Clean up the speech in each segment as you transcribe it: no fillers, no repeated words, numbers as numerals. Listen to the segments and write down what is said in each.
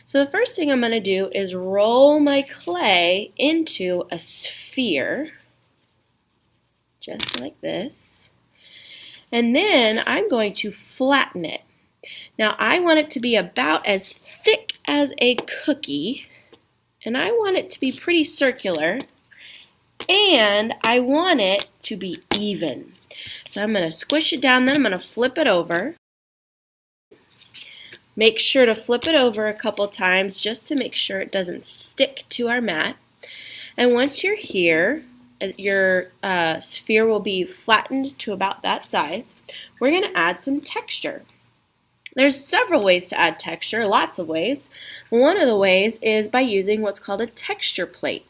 So the first thing I'm going to do is roll my clay into a sphere, just like this. And then I'm going to flatten it. Now I want it to be about as thick as a cookie, and I want it to be pretty circular, and I want it to be even. So I'm going to squish it down, then I'm going to flip it over. Make sure to flip it over a couple times just to make sure it doesn't stick to our mat. And once you're here, your sphere will be flattened to about that size. We're going to add some texture. There's several ways to add texture, lots of ways. One of the ways is by using what's called a texture plate.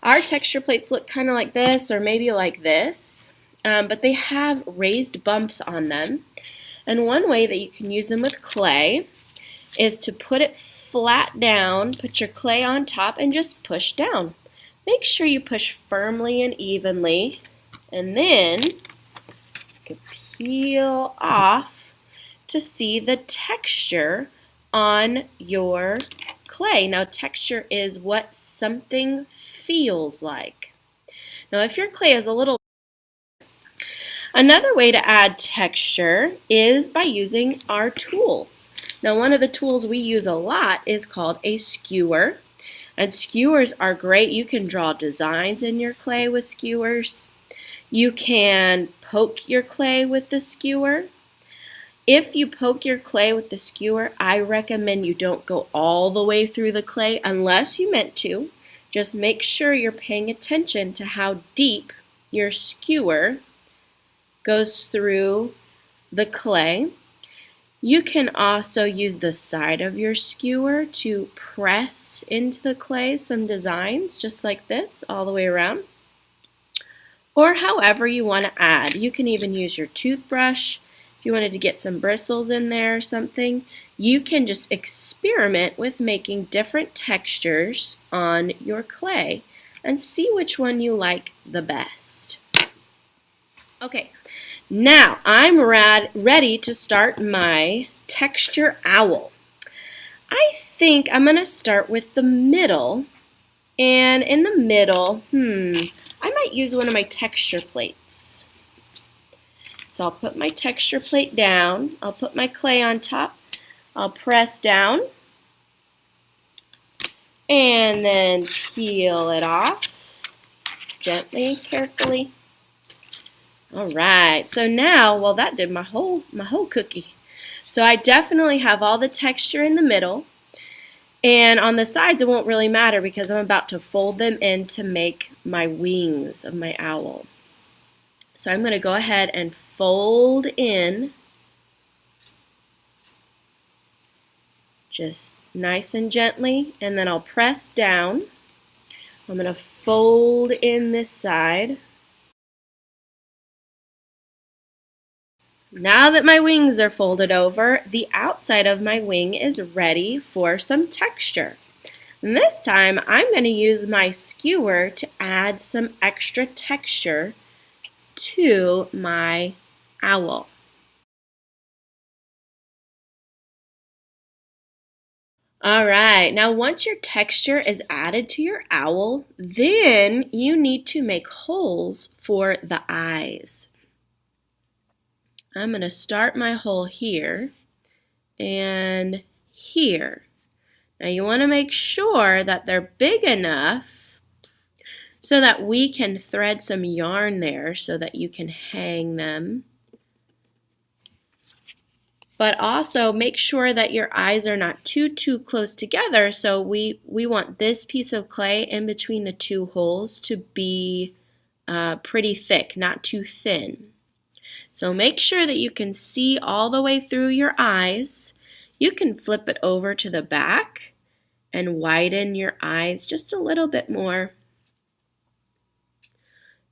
Our texture plates look kind of like this or maybe like this, but they have raised bumps on them. And one way that you can use them with clay is to put it flat down, put your clay on top, and just push down. Make sure you push firmly and evenly, and then you can peel off to see the texture on your clay. Now, texture is what something feels like. Now, if your clay is a little... Another way to add texture is by using our tools. Now, one of the tools we use a lot is called a skewer. And skewers are great. You can draw designs in your clay with skewers. You can poke your clay with the skewer. If you poke your clay with the skewer, I recommend you don't go all the way through the clay unless you meant to. Just make sure you're paying attention to how deep your skewer goes through the clay. You can also use the side of your skewer to press into the clay some designs just like this all the way around. Or however you want to add. You can even use your toothbrush if you wanted to get some bristles in there or something. You can just experiment with making different textures on your clay and see which one you like the best. Okay. Now, I'm ready to start my texture owl. I think I'm going to start with the middle. And in the middle, I might use one of my texture plates. So I'll put my texture plate down. I'll put my clay on top. I'll press down. And then peel it off. Gently, carefully. Alright, so now, well, that did my whole cookie. So I definitely have all the texture in the middle, and on the sides it won't really matter because I'm about to fold them in to make my wings of my owl. So I'm going to go ahead and fold in just nice and gently, and then I'll press down. I'm going to fold in this side. Now that my wings are folded over, the outside of my wing is ready for some texture. And this time I'm going to use my skewer to add some extra texture to my owl. Alright, now once your texture is added to your owl, then you need to make holes for the eyes. I'm going to start my hole here and here. Now you want to make sure that they're big enough so that we can thread some yarn there so that you can hang them. But also make sure that your eyes are not too close together, so we want this piece of clay in between the two holes to be pretty thick, not too thin. So make sure that you can see all the way through your eyes. You can flip it over to the back and widen your eyes just a little bit more.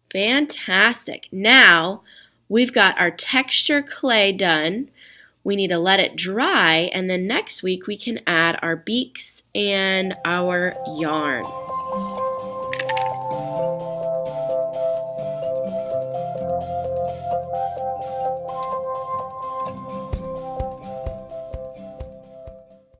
Fantastic. Now we've got our texture clay done. We need to let it dry, and then next week we can add our beaks and our yarn.